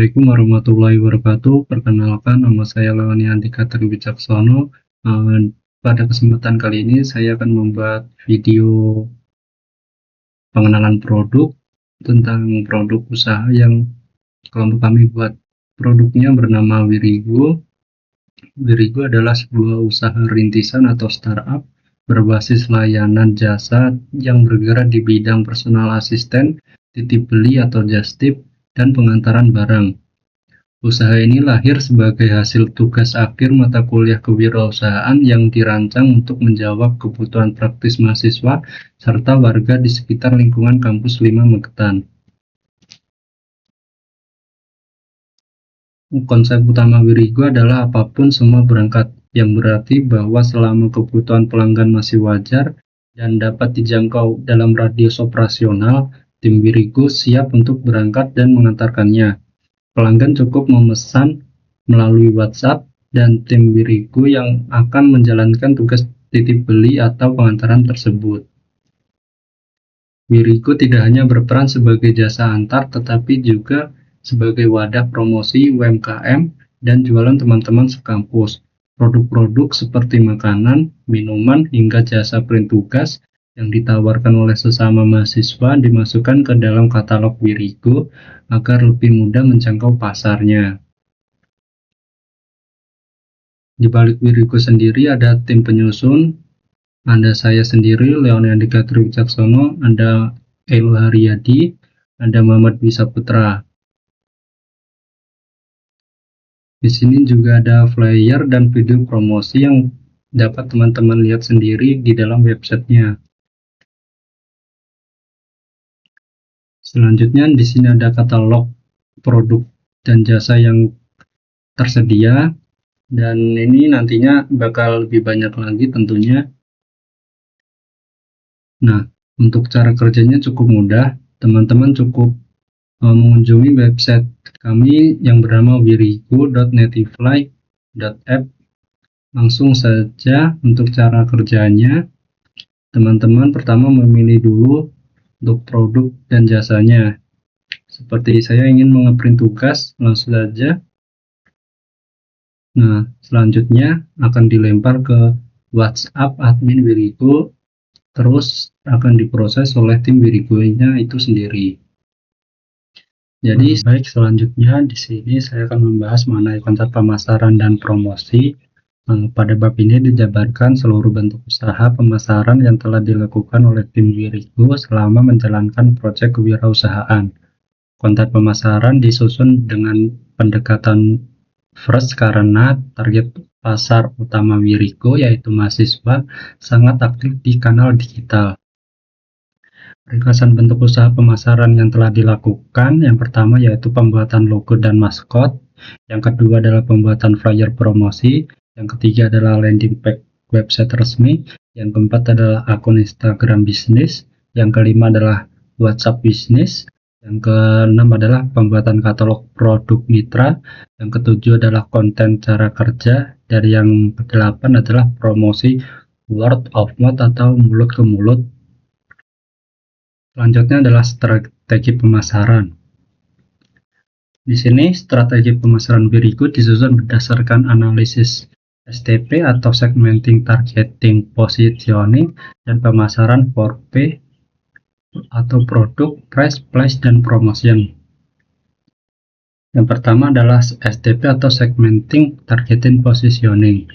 Assalamualaikum warahmatullahi wabarakatuh. Perkenalkan, nama saya Leoni Andika Triwicaksono. Pada kesempatan kali ini saya akan membuat video pengenalan produk tentang produk usaha yang kelompok kami buat. Produknya bernama Wirigo. Wirigo adalah sebuah usaha rintisan atau startup berbasis layanan jasa yang bergerak di bidang personal assistant, titip beli atau just tip, dan pengantaran barang. Usaha ini lahir sebagai hasil tugas akhir mata kuliah kewirausahaan yang dirancang untuk menjawab kebutuhan praktis mahasiswa serta warga di sekitar lingkungan kampus 5 Magetan. Konsep utama Wirigo adalah apapun semua berangkat, yang berarti bahwa selama kebutuhan pelanggan masih wajar dan dapat dijangkau dalam radius operasional, tim Wirigo siap untuk berangkat dan mengantarkannya. Pelanggan cukup memesan melalui WhatsApp dan tim Wirigo yang akan menjalankan tugas titip beli atau pengantaran tersebut. Wirigo tidak hanya berperan sebagai jasa antar, tetapi juga sebagai wadah promosi UMKM dan jualan teman-teman sekampus. Produk-produk seperti makanan, minuman, hingga jasa print tugas yang ditawarkan oleh sesama mahasiswa dimasukkan ke dalam katalog Wirigo agar lebih mudah menjangkau pasarnya. Di balik Wirigo sendiri ada tim penyusun, ada saya sendiri, Leoni Andika Triwicaksono, ada Elo Haryadi, ada Muhammad Wisaputra. Di sini juga ada flyer dan video promosi yang dapat teman-teman lihat sendiri di dalam websitenya. Selanjutnya di sini ada katalog produk dan jasa yang tersedia, dan ini nantinya bakal lebih banyak lagi tentunya. Nah, untuk cara kerjanya cukup mudah. Teman-teman cukup mengunjungi website kami yang bernama wirigo.netifly.app. Langsung saja untuk cara kerjanya, teman-teman pertama memilih dulu untuk produk dan jasanya. Seperti saya ingin mengeprint tugas, langsung saja. Nah, selanjutnya akan dilempar ke WhatsApp admin Wirigo, terus akan diproses oleh tim Wirigo-nya itu sendiri. Jadi baik, selanjutnya di sini saya akan membahas mengenai konsep pemasaran dan promosi. Pada bab ini dijabarkan seluruh bentuk usaha pemasaran yang telah dilakukan oleh tim Wirigo selama menjalankan proyek kewirausahaan. Konsep pemasaran disusun dengan pendekatan fresh karena target pasar utama Wirigo yaitu mahasiswa sangat aktif di kanal digital. Ringkasan bentuk usaha pemasaran yang telah dilakukan, yang pertama yaitu pembuatan logo dan maskot, yang kedua adalah pembuatan flyer promosi, yang ketiga adalah landing page website resmi, yang keempat adalah akun Instagram bisnis, yang kelima adalah WhatsApp bisnis, yang keenam adalah pembuatan katalog produk mitra, yang ketujuh adalah konten cara kerja, dan yang kedelapan adalah promosi word of mouth atau mulut ke mulut. Selanjutnya adalah strategi pemasaran. Di sini strategi pemasaran Wirigo disusun berdasarkan analisis STP atau segmenting, targeting, positioning, dan pemasaran 4P atau produk, price, place, dan promotion. Yang pertama adalah STP atau segmenting, targeting, positioning.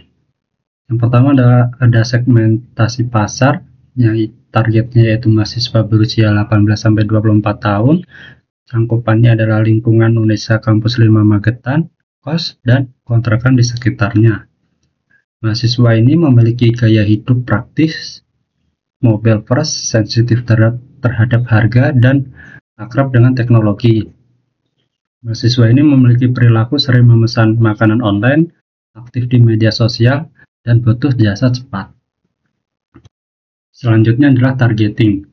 Yang pertama ada segmentasi pasar, yang targetnya yaitu mahasiswa berusia 18-24 tahun. Cangkupannya adalah lingkungan Unesa Kampus 5 Magetan, kos, dan kontrakan di sekitarnya. Mahasiswa ini memiliki gaya hidup praktis, mobile first, sensitif terhadap harga, dan akrab dengan teknologi. Mahasiswa ini memiliki perilaku sering memesan makanan online, aktif di media sosial, dan butuh jasa cepat. Selanjutnya adalah targeting.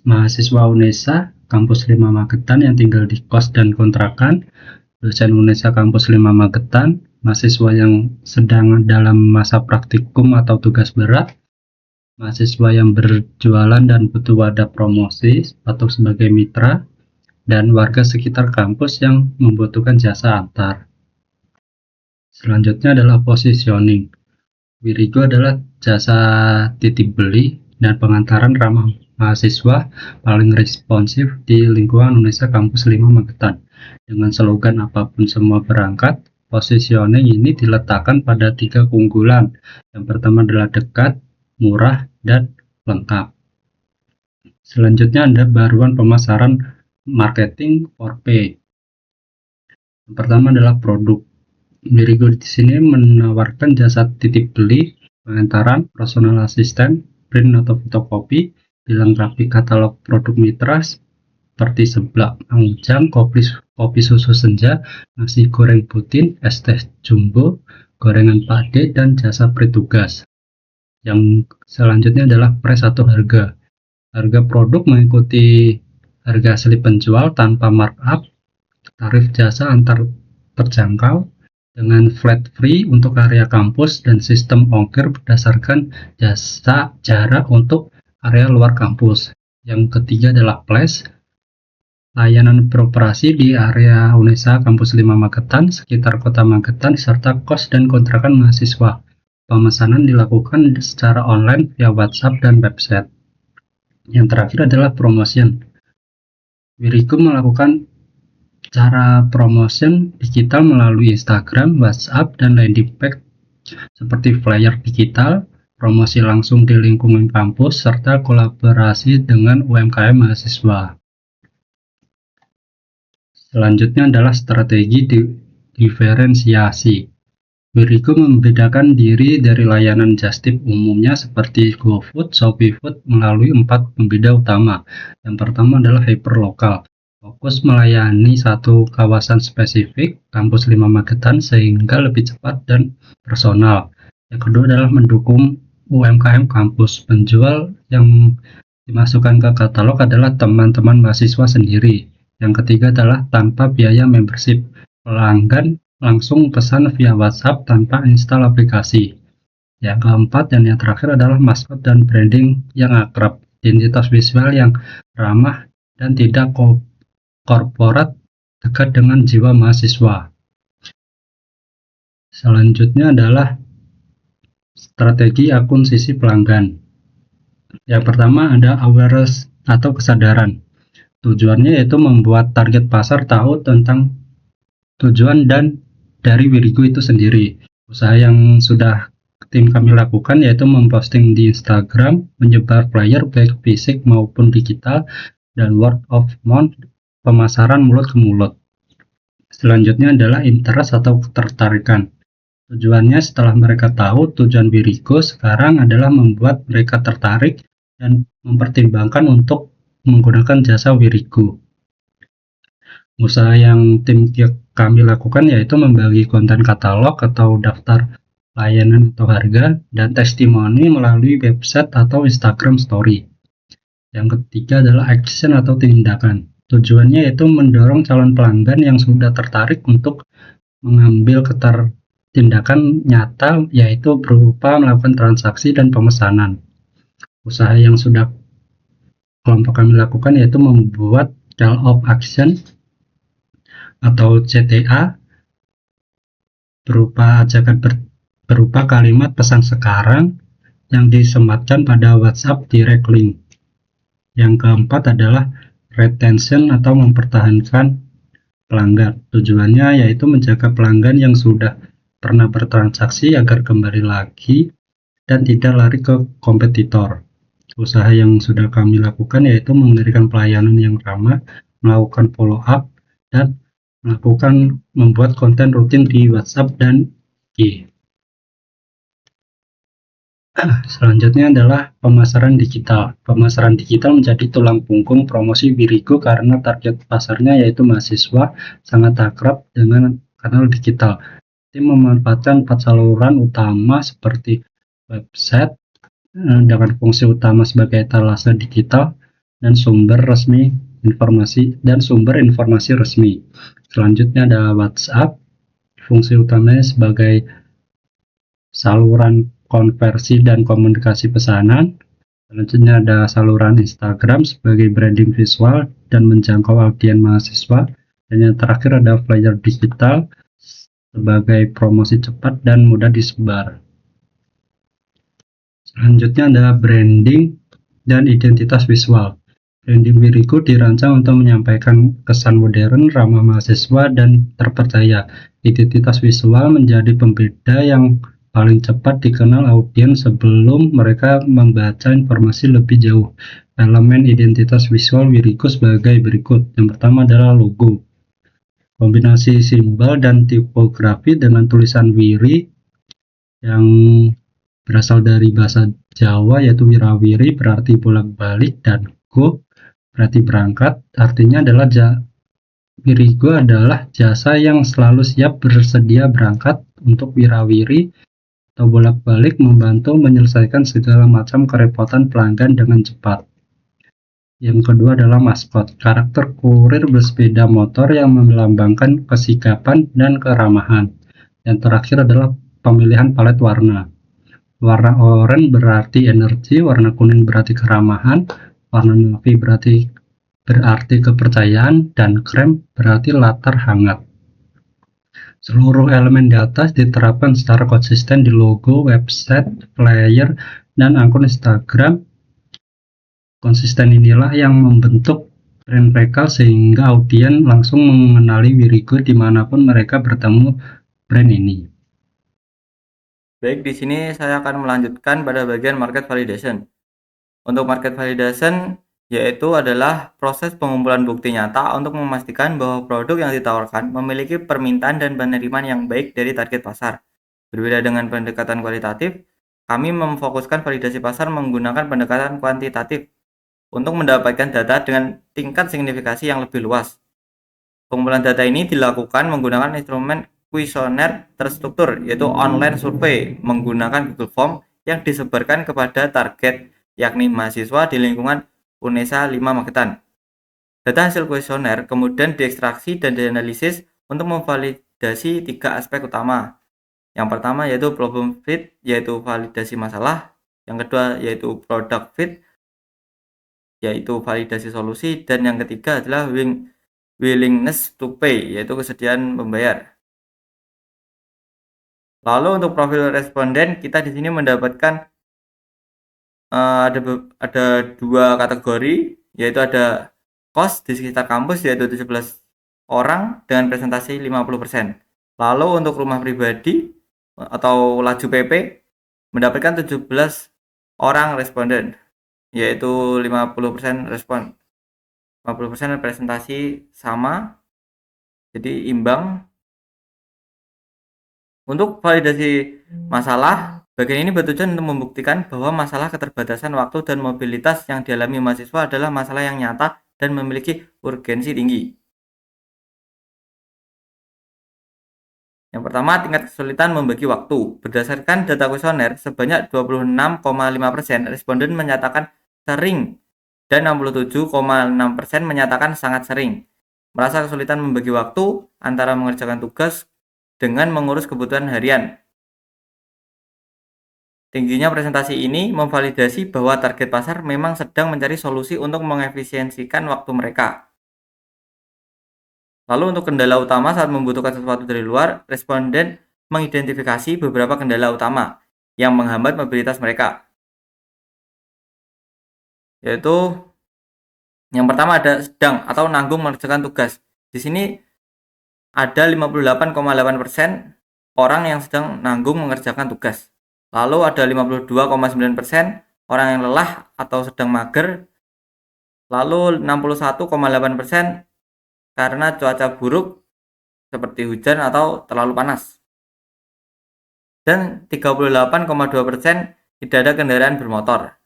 Mahasiswa Unesa Kampus 5 Magetan yang tinggal di kos dan kontrakan, dosen Unesa Kampus 5 Magetan, mahasiswa yang sedang dalam masa praktikum atau tugas berat, mahasiswa yang berjualan dan butuh wadah promosi atau sebagai mitra, dan warga sekitar kampus yang membutuhkan jasa antar. Selanjutnya adalah positioning. Wirigo adalah jasa titip beli dan pengantaran ramah mahasiswa paling responsif di lingkungan Indonesia Kampus 5 Magetan. Dengan slogan apapun semua berangkat, positioning ini diletakkan pada 3 keunggulan. Yang pertama adalah dekat, murah, dan lengkap. Selanjutnya ada baruan pemasaran marketing 4P. Yang pertama adalah produk. Wirigo di sini menawarkan jasa titip beli, pengantaran, personal assistant, print atau fotokopi, dilengkapi katalog produk mitra seperti seblak Mang Ujang, kopi susu senja, nasi goreng putin, es teh jumbo, gorengan Pak D, dan jasa pritugas. Yang selanjutnya adalah price atau harga. Harga produk mengikuti harga asli penjual tanpa markup, tarif jasa antar terjangkau, dengan flat free untuk area kampus dan sistem ongkir berdasarkan jasa jarak untuk area luar kampus. Yang ketiga adalah flash. Layanan beroperasi di area Unesa Kampus 5 Magetan, sekitar kota Magetan, serta kos dan kontrakan mahasiswa. Pemesanan dilakukan secara online via WhatsApp dan website. Yang terakhir adalah promotion. Wirigo melakukan cara promotion digital melalui Instagram, WhatsApp, dan landing page seperti flyer digital, promosi langsung di lingkungan kampus, serta kolaborasi dengan UMKM mahasiswa. Selanjutnya adalah strategi diferensiasi. Wirigo membedakan diri dari layanan just tip umumnya seperti GoFood, ShopeeFood melalui 4 pembeda utama. Yang pertama adalah hyperlokal. Fokus melayani satu kawasan spesifik, Kampus 5 Magetan, sehingga lebih cepat dan personal. Yang kedua adalah mendukung UMKM kampus. Penjual yang dimasukkan ke katalog adalah teman-teman mahasiswa sendiri. Yang ketiga adalah tanpa biaya membership. Pelanggan langsung pesan via WhatsApp tanpa install aplikasi. Yang keempat dan yang terakhir adalah maskot dan branding yang akrab. Identitas visual yang ramah dan tidak korporat, dekat dengan jiwa mahasiswa. Selanjutnya adalah strategi akuisisi pelanggan. Yang pertama ada awareness atau kesadaran. Tujuannya yaitu membuat target pasar tahu tentang tujuan dan dari Wirigo itu sendiri. Usaha yang sudah tim kami lakukan yaitu memposting di Instagram, menyebar flyer baik fisik maupun digital, dan word of mouth, pemasaran mulut ke mulut. Selanjutnya adalah interest atau ketertarikan. Tujuannya setelah mereka tahu tujuan Wirigo sekarang adalah membuat mereka tertarik dan mempertimbangkan untuk menggunakan jasa Wirigo. Usaha yang tim kami lakukan yaitu membagi konten katalog atau daftar layanan atau harga dan testimoni melalui website atau Instagram Story. Yang ketiga adalah action atau tindakan. Tujuannya yaitu mendorong calon pelanggan yang sudah tertarik untuk mengambil tindakan nyata, yaitu berupa melakukan transaksi dan pemesanan. Usaha yang sudah kelompok kami lakukan yaitu membuat call of action atau CTA berupa berupa kalimat pesan sekarang yang disematkan pada WhatsApp direct link. Yang keempat adalah retention atau mempertahankan pelanggan. Tujuannya yaitu menjaga pelanggan yang sudah pernah bertransaksi agar kembali lagi dan tidak lari ke kompetitor. Usaha yang sudah kami lakukan yaitu memberikan pelayanan yang ramah, melakukan follow up, dan membuat konten rutin di WhatsApp dan IG. Selanjutnya adalah pemasaran digital. Pemasaran digital menjadi tulang punggung promosi Wirigo karena target pasarnya yaitu mahasiswa, sangat akrab dengan kanal digital. Tim memanfaatkan 4 saluran utama seperti website dengan fungsi utama sebagai etalase digital dan sumber informasi resmi. Selanjutnya ada WhatsApp, fungsi utamanya sebagai saluran konversi dan komunikasi pesanan, Selanjutnya ada saluran Instagram sebagai branding visual dan menjangkau audiens mahasiswa. Dan yang terakhir ada flyer digital sebagai promosi cepat dan mudah disebar. Selanjutnya ada branding dan identitas visual. Branding Wirigo dirancang untuk menyampaikan kesan modern, ramah mahasiswa, dan terpercaya. Identitas visual menjadi pembeda yang paling cepat dikenal audiens sebelum mereka membaca informasi lebih jauh. Elemen identitas visual Wirigo sebagai berikut. Yang pertama adalah logo. Kombinasi simbol dan tipografi dengan tulisan Wiri yang berasal dari bahasa Jawa yaitu wirawiri berarti bolak-balik, dan go berarti berangkat. Artinya adalah Wirigo adalah jasa yang selalu siap bersedia berangkat untuk wirawiri atau bolak-balik membantu menyelesaikan segala macam kerepotan pelanggan dengan cepat. Yang kedua adalah maskot, karakter kurir bersepeda motor yang melambangkan kesigapan dan keramahan. Yang terakhir adalah pemilihan palet warna. Warna oranye berarti energi, warna kuning berarti keramahan, warna navy berarti kepercayaan, dan krem berarti latar hangat. Seluruh elemen di atas diterapkan secara konsisten di logo, website, flyer, dan akun Instagram. Konsisten inilah yang membentuk brand mereka sehingga audiens langsung mengenali Wirigo dimanapun mereka bertemu brand ini. Baik, di sini saya akan melanjutkan pada bagian market validation. Untuk market validation yaitu adalah proses pengumpulan bukti nyata untuk memastikan bahwa produk yang ditawarkan memiliki permintaan dan penerimaan yang baik dari target pasar. Berbeda dengan pendekatan kualitatif, kami memfokuskan validasi pasar menggunakan pendekatan kuantitatif untuk mendapatkan data dengan tingkat signifikasi yang lebih luas. Pengumpulan data ini dilakukan menggunakan instrumen kuesioner terstruktur, yaitu online survei menggunakan Google Form yang disebarkan kepada target, yakni mahasiswa di lingkungan UNESA 5 Magetan. Data hasil kuesioner kemudian diekstraksi dan dianalisis untuk memvalidasi 3 aspek utama. Yang pertama yaitu problem fit, yaitu validasi masalah. Yang kedua yaitu product fit, yaitu validasi solusi. Dan yang ketiga adalah willingness to pay, yaitu kesediaan membayar. Lalu untuk profil responden, kita di sini mendapatkan ada 2 kategori, yaitu ada kos di sekitar kampus yaitu 17 orang dengan presentasi 50%. Lalu untuk rumah pribadi atau laju PP mendapatkan 17 orang responden, yaitu 50% respon. 50% presentasi sama, jadi imbang. Untuk validasi masalah, bagian ini bertujuan untuk membuktikan bahwa masalah keterbatasan waktu dan mobilitas yang dialami mahasiswa adalah masalah yang nyata dan memiliki urgensi tinggi. Yang pertama, tingkat kesulitan membagi waktu. Berdasarkan data kuesioner, sebanyak 26,5% responden menyatakan sering dan 67,6% menyatakan sangat sering merasa kesulitan membagi waktu antara mengerjakan tugas dengan mengurus kebutuhan harian. Tingginya presentasi ini memvalidasi bahwa target pasar memang sedang mencari solusi untuk mengefisiensikan waktu mereka. Lalu untuk kendala utama saat membutuhkan sesuatu dari luar, responden mengidentifikasi beberapa kendala utama yang menghambat mobilitas mereka. Yaitu yang pertama ada sedang atau nanggung mengerjakan tugas. Di sini ada 58,8% orang yang sedang nanggung mengerjakan tugas. Lalu ada 52,9% orang yang lelah atau sedang mager. Lalu 61,8% karena cuaca buruk seperti hujan atau terlalu panas. Dan 38,2% tidak ada kendaraan bermotor.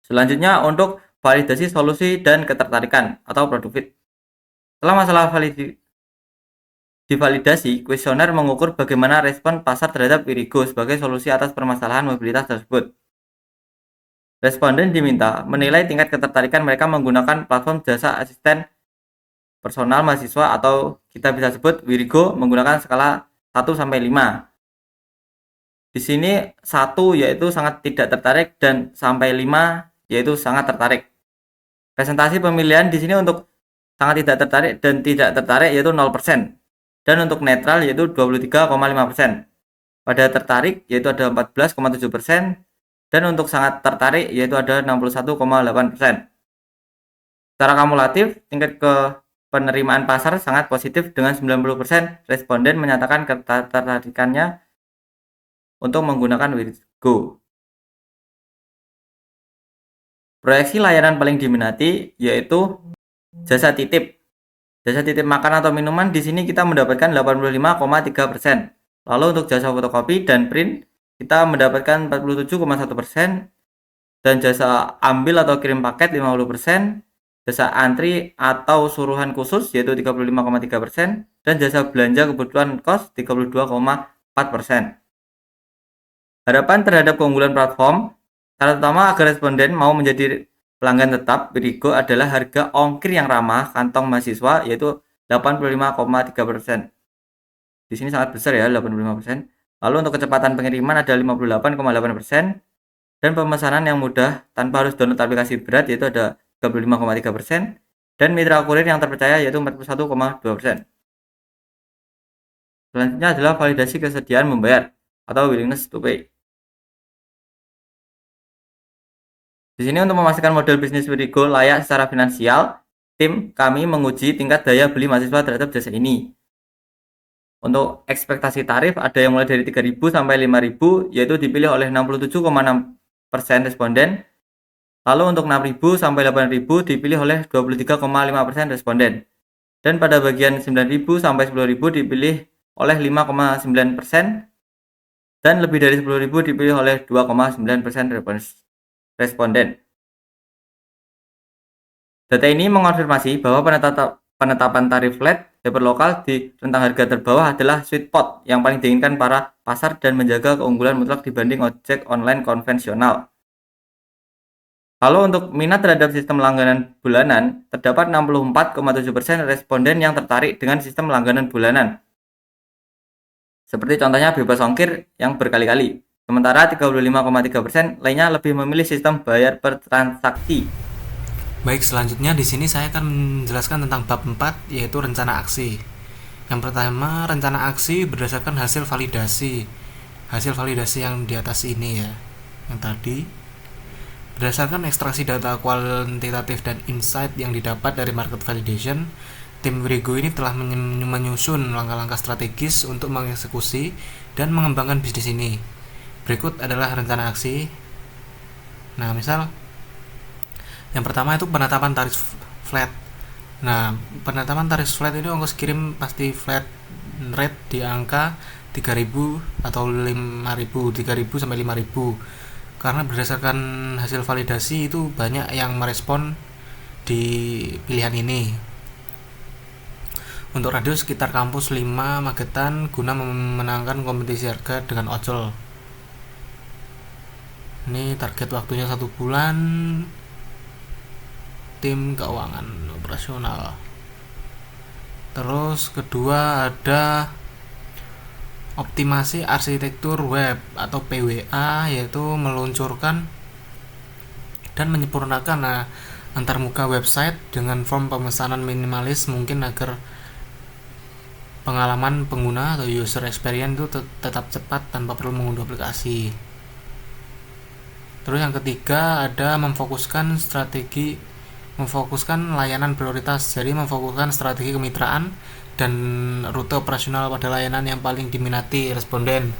Selanjutnya untuk validasi solusi dan ketertarikan atau produk fit. Setelah masalah divalidasi, kuesioner mengukur bagaimana respon pasar terhadap Wirigo sebagai solusi atas permasalahan mobilitas tersebut. Responden diminta menilai tingkat ketertarikan mereka menggunakan platform jasa asisten personal mahasiswa atau kita bisa sebut Wirigo menggunakan skala 1 sampai 5. Di sini 1 yaitu sangat tidak tertarik dan sampai 5 yaitu sangat tertarik. Presentasi pemilihan di sini untuk sangat tidak tertarik dan tidak tertarik yaitu 0%. Dan untuk netral yaitu 23,5%. Pada tertarik yaitu ada 14,7%. Dan untuk sangat tertarik yaitu ada 61,8%. Secara kumulatif, tingkat penerimaan pasar sangat positif dengan 90% responden menyatakan ketertarikannya untuk menggunakan Wirigo. Proyeksi layanan paling diminati yaitu jasa titip. Jasa titip makan atau minuman di sini kita mendapatkan 85,3%. Lalu untuk jasa fotokopi dan print kita mendapatkan 47,1%. Dan jasa ambil atau kirim paket 50%. Jasa antri atau suruhan khusus yaitu 35,3%. Dan jasa belanja kebutuhan kos 32,4%. Harapan terhadap keunggulan platform, syarat utama agar responden mau menjadi pelanggan tetap Wirigo adalah harga ongkir yang ramah kantong mahasiswa yaitu 85,3%. Di sini sangat besar ya, 85%. Lalu untuk kecepatan pengiriman ada 58,8%. Dan pemesanan yang mudah tanpa harus download aplikasi berat yaitu ada 35,3%. Dan mitra kurir yang terpercaya yaitu 41,2%. Selanjutnya adalah validasi kesediaan membayar atau willingness to pay. Di sini untuk memastikan model bisnis Wirigo layak secara finansial, tim kami menguji tingkat daya beli mahasiswa terhadap jasa ini. Untuk ekspektasi tarif ada yang mulai dari 3.000 sampai 5.000 yaitu dipilih oleh 67,6% responden. Lalu untuk 6.000 sampai 8.000 dipilih oleh 23,5% responden. Dan pada bagian 9.000 sampai 10.000 dipilih oleh 5,9%. Dan lebih dari 10.000 dipilih oleh 2,9% responden. Data ini mengonfirmasi bahwa penetapan tarif flat hyperlokal di rentang harga terbawah adalah sweet spot yang paling diinginkan para pasar dan menjaga keunggulan mutlak dibanding ojek online konvensional. Lalu untuk minat terhadap sistem langganan bulanan, terdapat 64,7% responden yang tertarik dengan sistem langganan bulanan. Seperti contohnya bebas ongkir yang berkali-kali. Sementara 35,3% lainnya lebih memilih sistem bayar per transaksi. Baik, selanjutnya di sini saya akan menjelaskan tentang bab 4 yaitu rencana aksi. Yang pertama, rencana aksi berdasarkan hasil validasi. Hasil validasi yang di atas ini ya. Yang tadi berdasarkan ekstraksi data kuantitatif dan insight yang didapat dari market validation, tim Wirigo ini telah menyusun langkah-langkah strategis untuk mengeksekusi dan mengembangkan bisnis ini. Berikut adalah rencana aksi. Nah, misal yang pertama itu penetapan tarif flat. Nah, penetapan tarif flat ini ongkos kirim pasti flat rate di angka 3.000 atau 5.000, 3.000 sampai 5.000. Karena berdasarkan hasil validasi itu banyak yang merespon di pilihan ini. Untuk radius sekitar kampus 5 Magetan guna memenangkan kompetisi harga dengan ojol. Ini target waktunya 1 bulan. Tim keuangan operasional. Terus kedua ada optimasi arsitektur web atau PWA, yaitu meluncurkan dan menyempurnakan antarmuka website dengan form pemesanan minimalis mungkin agar pengalaman pengguna atau user experience itu tetap cepat tanpa perlu mengunduh aplikasi. Terus yang ketiga ada memfokuskan layanan prioritas, jadi memfokuskan strategi kemitraan dan rute operasional pada layanan yang paling diminati responden,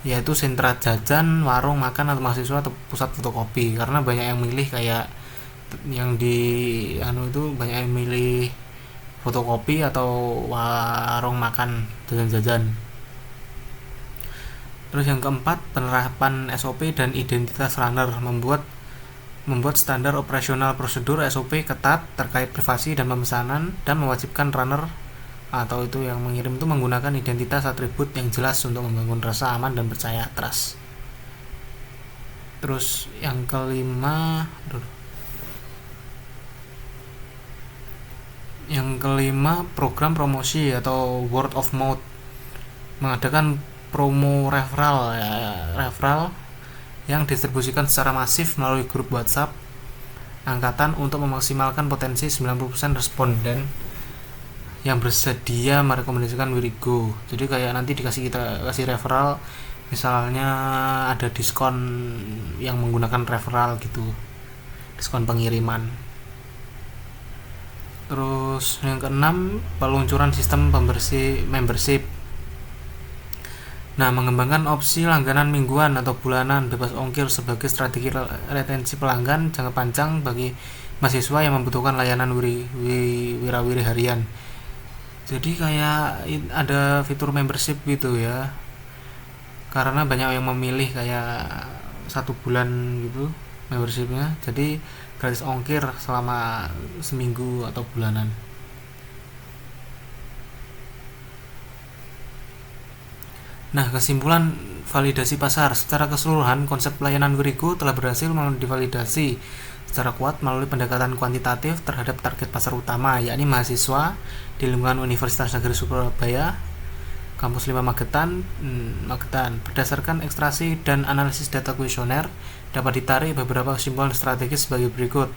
yaitu sentra jajan, warung makan atau mahasiswa atau pusat fotokopi. Karena banyak yang milih kayak yang di itu banyak yang milih fotokopi atau warung makan jajan-jajan. Terus yang keempat, penerapan SOP dan identitas runner, membuat standar operasional prosedur SOP ketat terkait privasi dan pemesanan dan mewajibkan runner atau itu yang mengirim itu menggunakan identitas atribut yang jelas untuk membangun rasa aman dan percaya, trust. Terus yang kelima program promosi atau word of mouth, mengadakan promo referral yang distribusikan secara masif melalui grup WhatsApp angkatan untuk memaksimalkan potensi 90% responden yang bersedia merekomendasikan Wirigo. Jadi kayak nanti kita kasih referral, misalnya ada diskon yang menggunakan referral gitu, diskon pengiriman. Terus yang keenam, peluncuran sistem membership. Nah, mengembangkan opsi langganan mingguan atau bulanan bebas ongkir sebagai strategi retensi pelanggan jangka panjang bagi mahasiswa yang membutuhkan layanan wirawiri harian. Jadi kayak ada fitur membership gitu ya, karena banyak yang memilih kayak 1 bulan gitu membershipnya, jadi gratis ongkir selama seminggu atau bulanan. Nah, kesimpulan validasi pasar. Secara keseluruhan, konsep pelayanan Wirigo telah berhasil divalidasi secara kuat melalui pendekatan kuantitatif terhadap target pasar utama, yakni mahasiswa di lingkungan Universitas Negeri Surabaya, Kampus 5 Magetan. Berdasarkan ekstraksi dan analisis data kuesioner, dapat ditarik beberapa kesimpulan strategis sebagai berikut.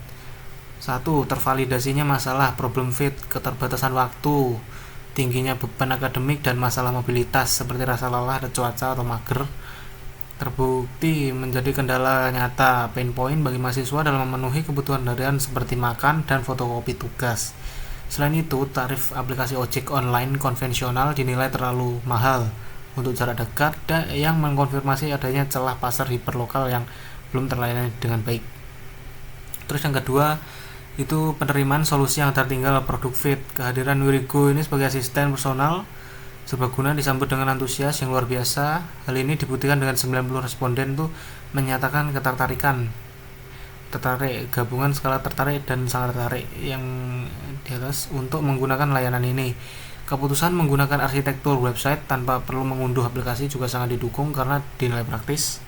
1. Tervalidasinya masalah problem fit, keterbatasan waktu, tingginya beban akademik, dan masalah mobilitas seperti rasa lelah, cuaca, atau mager terbukti menjadi kendala nyata pain point bagi mahasiswa dalam memenuhi kebutuhan harian seperti makan dan fotokopi tugas. Selain itu, tarif aplikasi ojek online konvensional dinilai terlalu mahal untuk jarak dekat yang mengkonfirmasi adanya celah pasar hiperlokal yang belum terlayani dengan baik. Terus yang kedua, itu penerimaan solusi yang tertinggal produk fit. Kehadiran Wirigo ini sebagai asisten personal serbaguna disambut dengan antusias yang luar biasa. Hal ini dibuktikan dengan 90 responden tuh menyatakan gabungan skala tertarik dan sangat tertarik yang di atas untuk menggunakan layanan ini. Keputusan menggunakan arsitektur website tanpa perlu mengunduh aplikasi juga sangat didukung karena dinilai praktis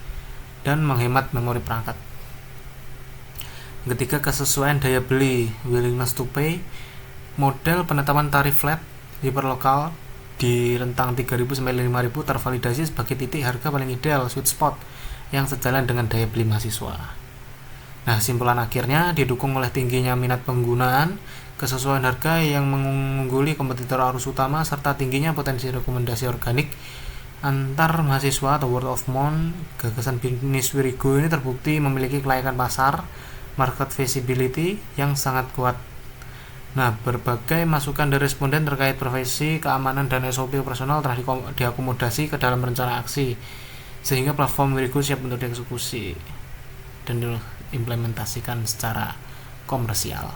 dan menghemat memori perangkat. Ketiga, kesesuaian daya beli, willingness to pay. Model penetapan tarif flat hiperlokal di rentang 3.000 sampai 5.000 tervalidasi sebagai titik harga paling ideal, sweet spot, yang sejalan dengan daya beli mahasiswa. Nah, kesimpulan akhirnya didukung oleh tingginya minat penggunaan, kesesuaian harga yang mengungguli kompetitor arus utama, serta tingginya potensi rekomendasi organik antar mahasiswa atau word of mouth. Gagasan bisnis Wirigo ini terbukti memiliki kelayakan pasar, market visibility yang sangat kuat. Nah, berbagai masukan dari responden terkait privasi, keamanan, dan SOP operasional telah diakomodasi ke dalam rencana aksi, sehingga platform Wirigo siap untuk dieksekusi dan diimplementasikan secara komersial.